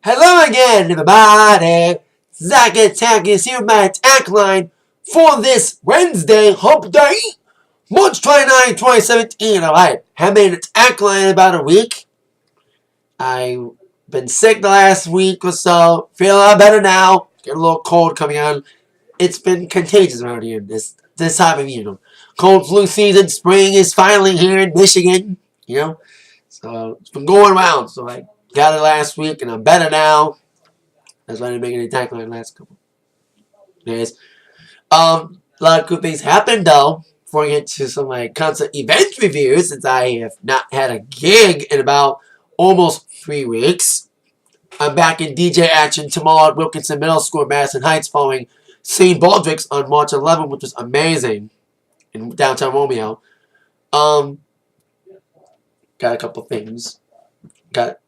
Hello again, everybody. Zach Attack is here with my Atakline for this Wednesday, Hump Day, March 29, 2017. Alright, have made an Atakline in about a week. I've been sick the last week or so. Feel a lot better now. Get a little cold coming on. It's been contagious around here this time of year. Cold flu season, spring is finally here in Michigan. So it's been going around. So I got it last week, and I'm better now. That's why I didn't make any Atakline last couple days. A lot of cool things happened, though. Before we get to some concert event reviews, since I have not had a gig in about almost 3 weeks. I'm back in DJ action tomorrow at Wilkinson Middle School in Madison Heights following St. Baldrick's on March 11th, which was amazing in downtown Romeo. Got a couple things. Got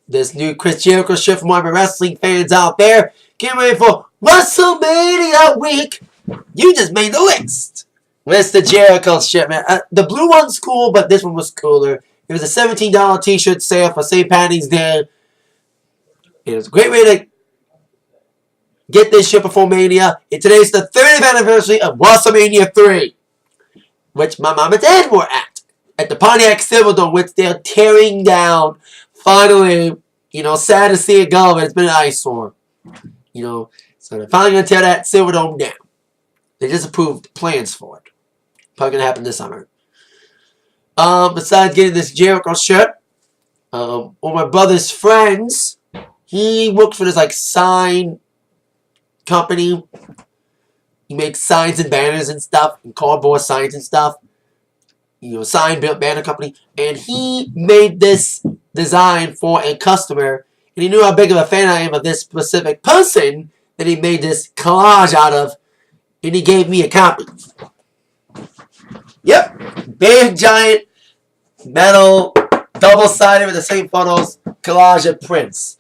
this new Chris Jericho shit from all my wrestling fans out there. Get ready for WrestleMania week. You just made the list. Where's the Jericho shit, man? The blue one's cool, but this one was cooler. It was a $17 t-shirt sale for St. Patty's Day. It was a great way to get this shit before Mania. And today's the 30th anniversary of WrestleMania 3, which my mom and dad were at the Pontiac Silverdome, which they're tearing down. Finally, sad to see it go, but it's been an eyesore. So they're finally going to tear that Silverdome down. They just approved plans for it. Probably going to happen this summer. Besides getting this Jericho shirt, one of my brother's friends, he works for this sign company. He makes signs and banners and stuff, and cardboard signs and stuff. Sign built banner company, and he made this design for a customer, and he knew how big of a fan I am of this specific person that he made this collage out of, and he gave me a copy. Yep, big giant metal, double-sided with the same photos, collage of Prince.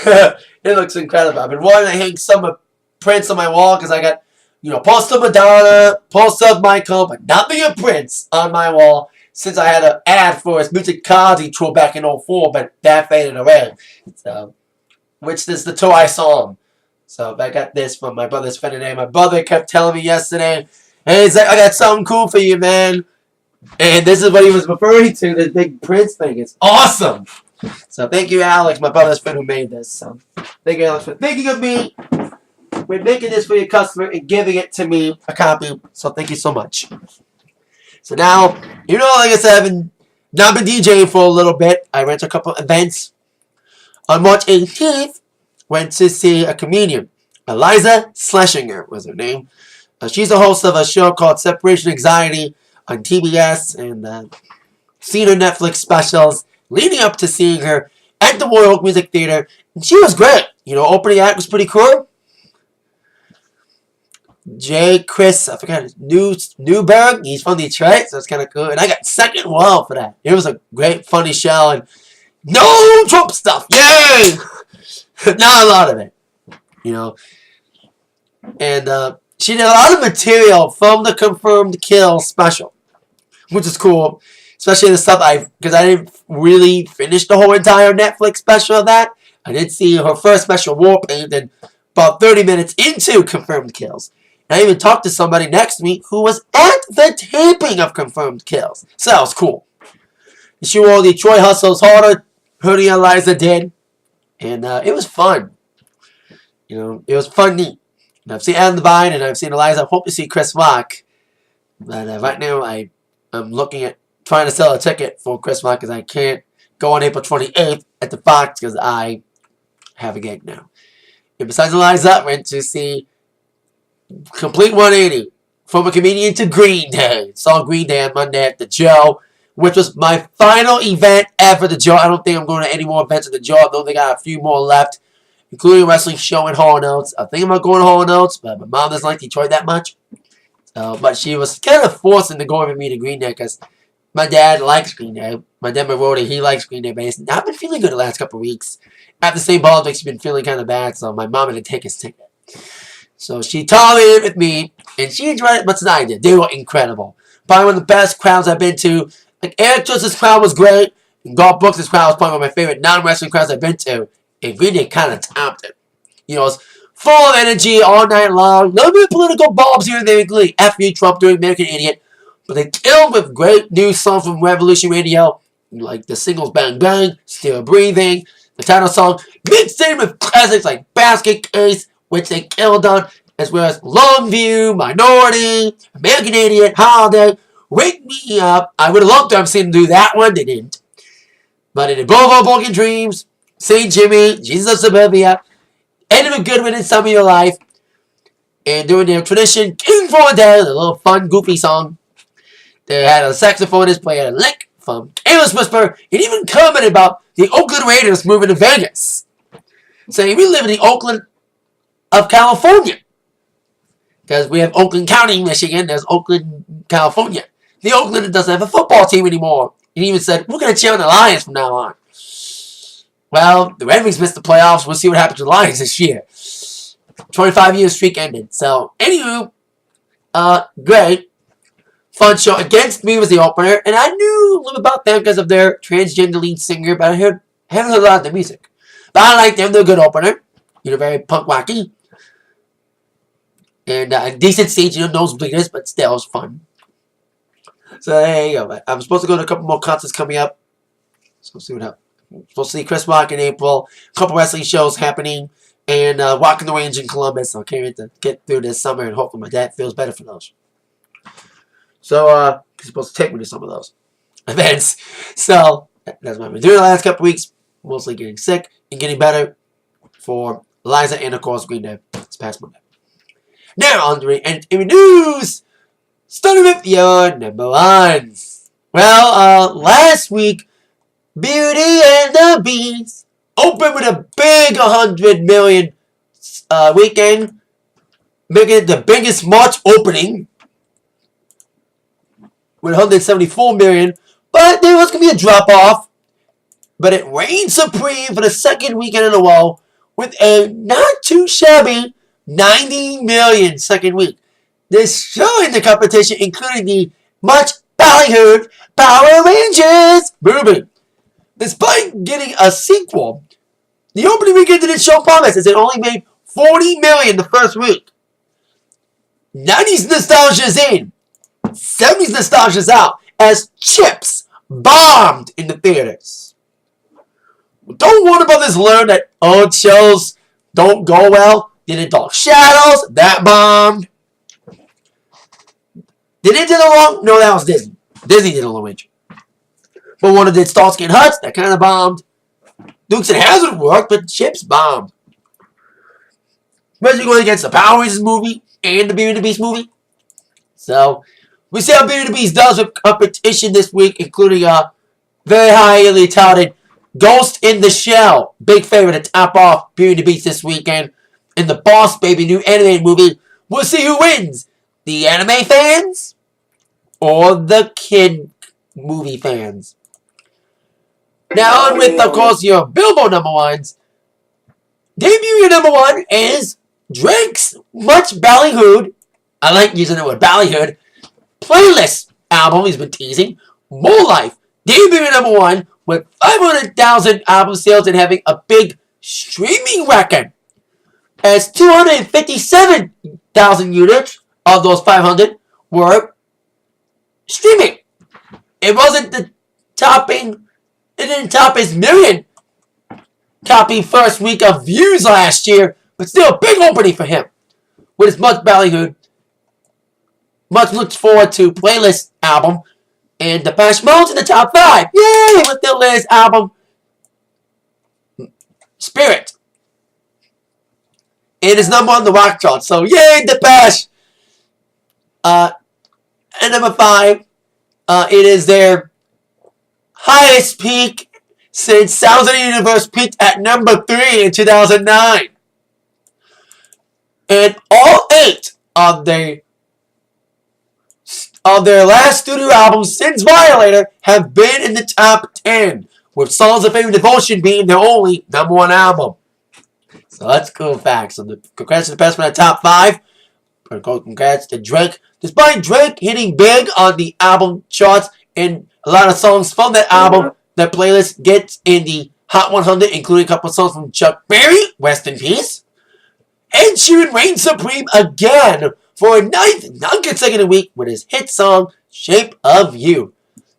It looks incredible. I've been wanting to hang some of Prince on my wall because I got poster of Madonna, poster of Michael, but nothing of Prince on my wall since I had an ad for his music cards tour back in 04, but that faded away. So, which is the tour I saw him. So I got this from my brother's friend today. My brother kept telling me yesterday, hey, Zach, I got something cool for you, man. And this is what he was referring to, this big Prince thing. It's awesome. So thank you, Alex, my brother's friend who made this. So thank you, Alex, for thinking of me. We're making this for your customer and giving it to me, a copy. So thank you so much. So now, like I said, I've not been DJing for a little bit. I went to a couple events. On March 18th, went to see a comedian. Iliza Schlesinger was her name. She's the host of a show called Separation Anxiety on TBS, and seen her Netflix specials leading up to seeing her at the Royal Oak Music Theater. And she was great. Opening act was pretty cool. Chris, I forgot his Newberg. He's from Detroit, so it's kind of cool. And I got second row for that. It was a great, funny show, and no Trump stuff. Yay! Not a lot of it, And she did a lot of material from the Confirmed Kill special, which is cool. Especially the stuff because I didn't really finish the whole entire Netflix special of that. I did see her first special, Warpaint, and about 30 minutes into Confirmed Kills. I even talked to somebody next to me who was at the taping of Confirmed Kills. So that was cool. She wore the Troy Hustles Harder hoodie Iliza did. And it was fun. It was funny. And I've seen Adam Devine and I've seen Iliza. I hope to see Chris Rock. But right now I'm looking at trying to sell a ticket for Chris Rock because I can't go on April 28th at the Fox because I have a gig now. And besides Iliza, I went to see Complete 180 from a comedian to Green Day. Saw Green Day on Monday at the Joe, which was my final event ever. The Joe. I don't think I'm going to any more events at the Joe. I know they got a few more left, including a wrestling show in Hall & Oates. I think I'm not going to Hall & Oates, but my mom doesn't like Detroit that much. But she was kind of forcing to go with me to Green Day because my dad likes Green Day. My dad wrote it. He likes Green Day bass. I've been feeling good the last couple of weeks. After St. Baldrick's, she's been feeling kind of bad, so my mom had to take his ticket. So she tolerated with me, and she enjoyed it as much as I did. They were incredible. Probably one of the best crowds I've been to. Eric Jones' crowd was great, and Garth Brooks' crowd was probably one of my favorite non-wrestling crowds I've been to. and Green Day kind of topped it. You know, it's full of energy all night long. A little bit of political bombs here and there, including F you Trump doing American Idiot. But they killed with great new songs from Revolution Radio, like the singles Bang Bang, Still Breathing, the title song, mixed in with classics like Basket Case, which they killed on, as well as Longview, Minority, American Idiot, Holiday, Wake Me Up. I would have loved to have seen them do that one. They didn't. But in Bobo Broken Dreams, St. Jimmy, Jesus of Suburbia, End of a Good One in Some of Your Life, and doing their tradition, King for a Day, a little fun, goofy song. They had a saxophonist play a lick from Careless Whisper, and even commented about the Oakland Raiders moving to Vegas, saying we live in the Oakland of California. Because we have Oakland County, Michigan, there's Oakland, California. The Oakland doesn't have a football team anymore. And he even said, we're going to cheer on the Lions from now on. Well, the Red Wings missed the playoffs. We'll see what happens to the Lions this year. 25-year streak ended. So, anywho, great. Fun show. Against Me was the opener. And I knew a little about them because of their transgender lead singer. But I haven't heard a lot of their music. But I like them. They're a good opener. You know, very punk wacky. And decent stage, you know, nosebleeders, but still, it was fun. So there you go. I'm supposed to go to a couple more concerts coming up. So we'll see what happens. I'm supposed to see Chris Rock in April. A couple wrestling shows happening. And Walking the Range in Columbus. So I can't wait to get through this summer. And hopefully my dad feels better for those. So he's supposed to take me to some of those events. So that's what I've been doing the last couple weeks. Mostly getting sick and getting better for Iliza and, of course, Green Day. This past Monday. Now on to entertainment news. Starting with your number one. Well, last week, Beauty and the Beast opened with a big 100 million weekend, making it the biggest March opening with 174 million. But there was going to be a drop off. But it reigned supreme for the second weekend in a row with a not too shabby 90 million second week. Destroying the competition, including the much ballyhooed Power Rangers movie. Despite getting a sequel, the opening weekend didn't show promise as it only made 40 million the first week. 90s nostalgia's in, 70s nostalgia's out, as Chips bombed in the theaters. Don't Warner Brothers learn that old shows don't go well? Did it Dark Shadows? That bombed. Did it did along? No, that was Disney. Disney did a long range. But Warner did Starsky and Hutch. That kind of bombed. Dukes and Hazzard worked, but Chips bombed. Especially going against the Power Rangers movie and the Beauty and the Beast movie. So, we see how Beauty and the Beast does with competition this week, including a very highly touted Ghost in the Shell. Big favorite to top off Beauty and the Beast this weekend. In the Boss Baby new animated movie, we'll see who wins. The anime fans or the kid movie fans. Now on with, of course, your Billboard number ones. Debut number one is Drake's much ballyhooed, I like using the word ballyhooed, Playlist album he's been teasing, More Life. Debut number one with 500,000 album sales and having a big streaming record. As 257,000 units of those 500 were streaming. It wasn't the topping, it didn't top his million copy first week of views last year, but still a big opening for him. With his much ballyhooed, much looked forward to Playlist album, and Depeche Mode's in the top 5. Yay! With their latest album, Spirit. It is number one on the rock chart, so yay, Depeche! And number 5, it is their highest peak since Sounds of the Universe peaked at number 3 in 2009. And all 8 of their last studio albums since Violator have been in the top 10, with Songs of Fame and Devotion being their only number 1 album. So that's cool facts. So congrats to the best for the top 5. Congrats to Drake. Despite Drake hitting big on the album charts and a lot of songs from that album, that Playlist gets in the Hot 100, including a couple songs from Chuck Berry, rest in peace. Ed Sheeran reigns supreme again for a ninth non-consecutive week with his hit song, Shape of You.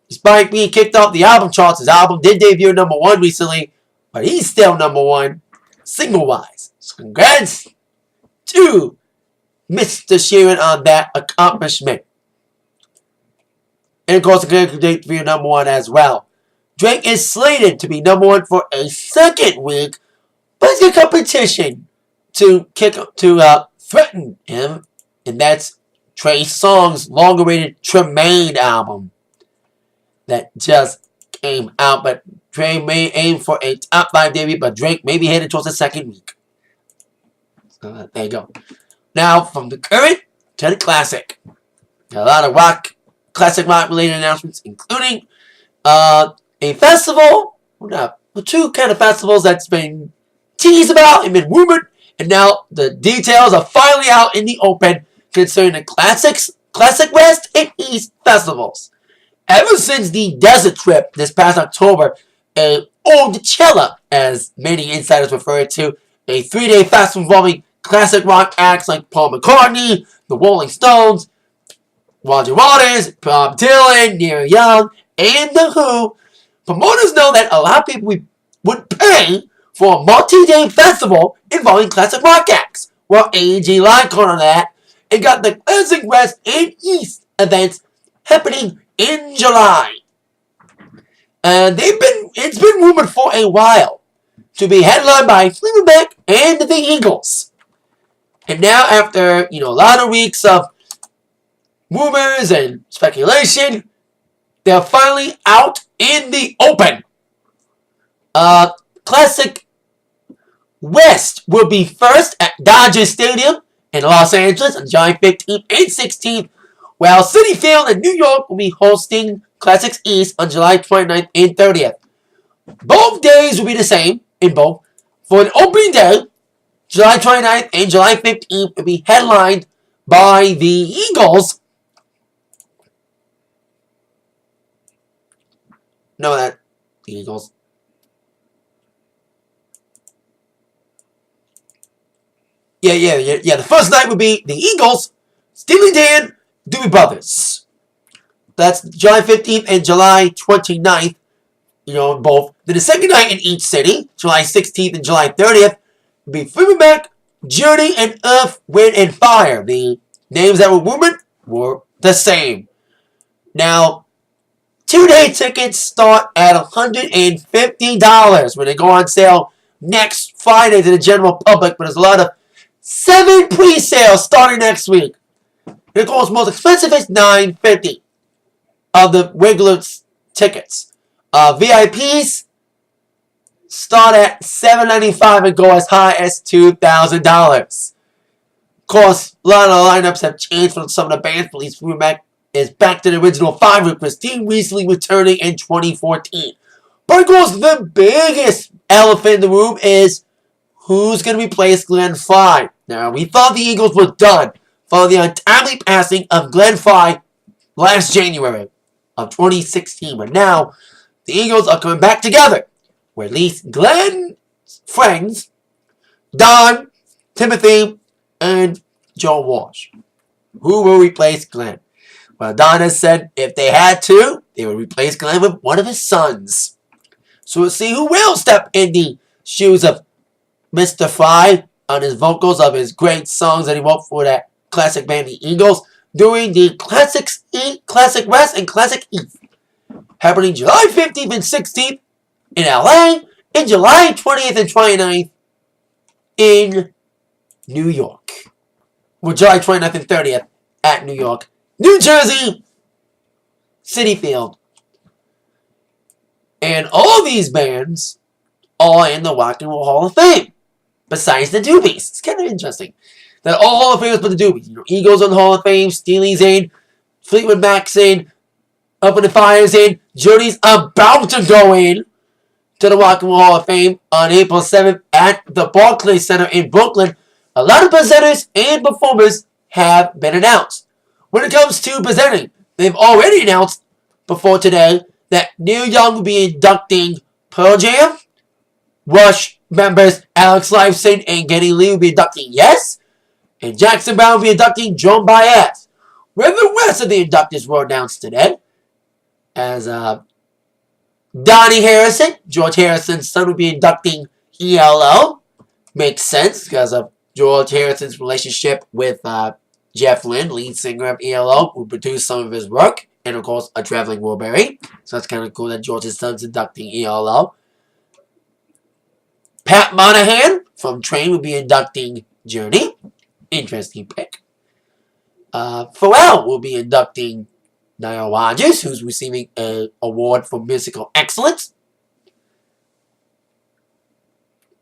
Despite being kicked off the album charts, his album did debut number 1 recently, but he's still number 1 single-wise. So congrats to Mr. Sheeran on that accomplishment. And of course, the date for number 1 as well. Drake is slated to be number 1 for a second week, but he's got competition to threaten him, and that's Trey Songz's long-awaited Tremaine album that just came out. But Trey may aim for a top 5 debut, but Drake may be headed towards the second week. So there you go. Now, from the current to the classic. A lot of classic rock-related announcements, including a festival, two kind of festivals that's been teased about and been rumored, and now the details are finally out in the open concerning the Classic West and East festivals. Ever since the Desert Trip this past October, Coachella, as many insiders refer to, a 3-day festival involving classic rock acts like Paul McCartney, the Rolling Stones, Roger Waters, Bob Dylan, Neil Young, and The Who. Promoters know that a lot of people would pay for a multi-day festival involving classic rock acts. Well, AEG Live caught on that and got the Classic West and East events happening in July. And it's been rumored for a while to be headlined by Fleetwood Mac and the Eagles. And now, after a lot of weeks of rumors and speculation, they're finally out in the open. Classic West will be first at Dodger Stadium in Los Angeles on July 15th and 16th, while Citi Field in New York will be hosting Classics East on July 29th and 30th. Both days will be the same in both. For an opening day, July 29th and July 15th will be headlined by the Eagles. The Eagles. Yeah. The first night would be the Eagles, Steely Dan, Doobie Brothers. That's July 15th and July 29th. Both. Then the second night in each city, July 16th and July 30th, would be Fleetwood Mac, Journey, and Earth, Wind, and Fire. The names that were rumored were the same. Now, 2-day tickets start at $150 when they go on sale next Friday to the general public, but there's a lot of 7 pre-sales starting next week. Of course, most expensive is $950 of the regular tickets. VIPs start at $795 and go as high as $2,000. Of course, a lot of the lineups have changed from some of the bands. Police Fleetwood Mac is back to the original 5 with Christine recently returning in 2014. But of course, the biggest elephant in the room is who's going to replace Glenn Frey. Now, we thought the Eagles were done following the untimely passing of Glenn Frey last January of 2016. But now, the Eagles are coming back together, where at least Glenn's friends, Don, Timothy, and Joe Walsh, who will replace Glenn. Well, Don has said if they had to, they would replace Glenn with one of his sons. So we'll see who will step in the shoes of Mr. Frey on his vocals of his great songs that he wrote for that classic band, the Eagles, during the Classic West and Classic East, happening July 15th and 16th in LA, and July 20th and 29th in New York. Well, July 29th and 30th at New York. New Jersey, Citi Field. And all these bands are in the Rock and Roll Hall of Fame, besides the Doobies. It's kind of interesting that all Hall of Famers but the Doobies. Eagles on the Hall of Fame, Steely's in, Fleetwood Mac's in, Up in the Fire's in, Journey's about to go in to the Rock and Roll Hall of Fame on April 7th at the Barclays Center in Brooklyn. A lot of presenters and performers have been announced. When it comes to presenting, they've already announced before today that Neil Young will be inducting Pearl Jam, Rush members Alex Lifeson and Geddy Lee will be inducting Yes. And Jackson Brown will be inducting Joan Baez. Where the rest of the inductees were announced today. As Donnie Harrison, George Harrison's son, will be inducting ELO. Makes sense because of George Harrison's relationship with Jeff Lynne, lead singer of ELO, who produced some of his work. And of course, A Traveling Wilbury. So that's kind of cool that George's son's inducting ELO. Pat Monahan from Train will be inducting Journey. Interesting pick. Pharrell will be inducting Nile Rodgers, who's receiving an award for musical excellence.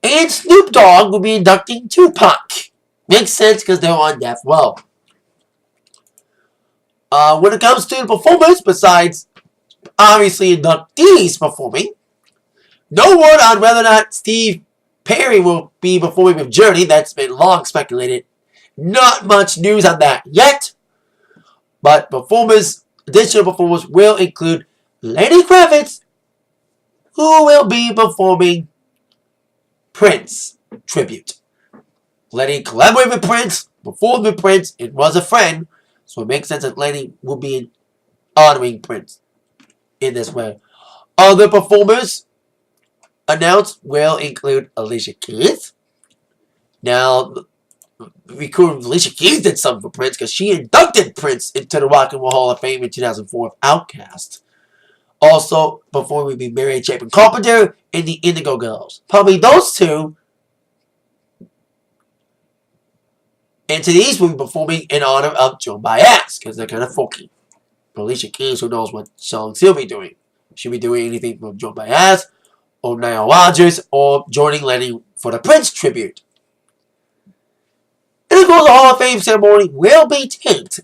And Snoop Dogg will be inducting Tupac. Makes sense because they're on death row. When it comes to the performers, besides obviously inductees performing, no word on whether or not Steve Perry will be performing with Journey. That's been long speculated. Not much news on that yet. But additional performers will include Lenny Kravitz, who will be performing Prince tribute. Lenny collaborated with Prince, performed with Prince, and was a friend. So it makes sense that Lenny will be honoring Prince in this way. Other performers announced will include Alicia Keys. Now, Alicia Keys did something for Prince because she inducted Prince into the Rock and Roll Hall of Fame in 2004 with Outkast. Also performing will be Mary Chapin Carpenter and the Indigo Girls. Probably those two. And these will be performing in honor of Joan Baez because they're kind of folky. But Alicia Keys, who knows what songs he'll be doing. She'll be doing anything from Joan Baez or Nile Rodgers or joining Lenny for the Prince tribute. And of course, the Hall of Fame ceremony will be taped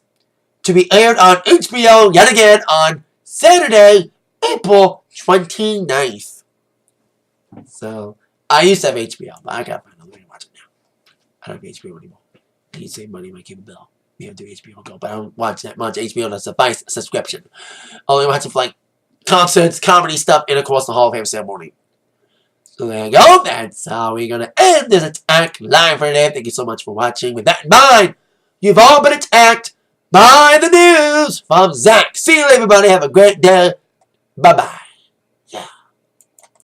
to be aired on HBO yet again on Saturday, April 29th. So, I used to have HBO, but I gotta find another way to watch it now. I don't have HBO anymore. I need to save money on my cable bill. We have to do HBO Go, but I don't watch that much HBO. That's a subscription. Only watching for like concerts, comedy stuff, and of course the Hall of Fame ceremony. So there you go. That's how we're going to end this attack live for today. Thank you so much for watching. With that in mind, you've all been attacked by the news from Zach. See you later, everybody. Have a great day. Bye-bye.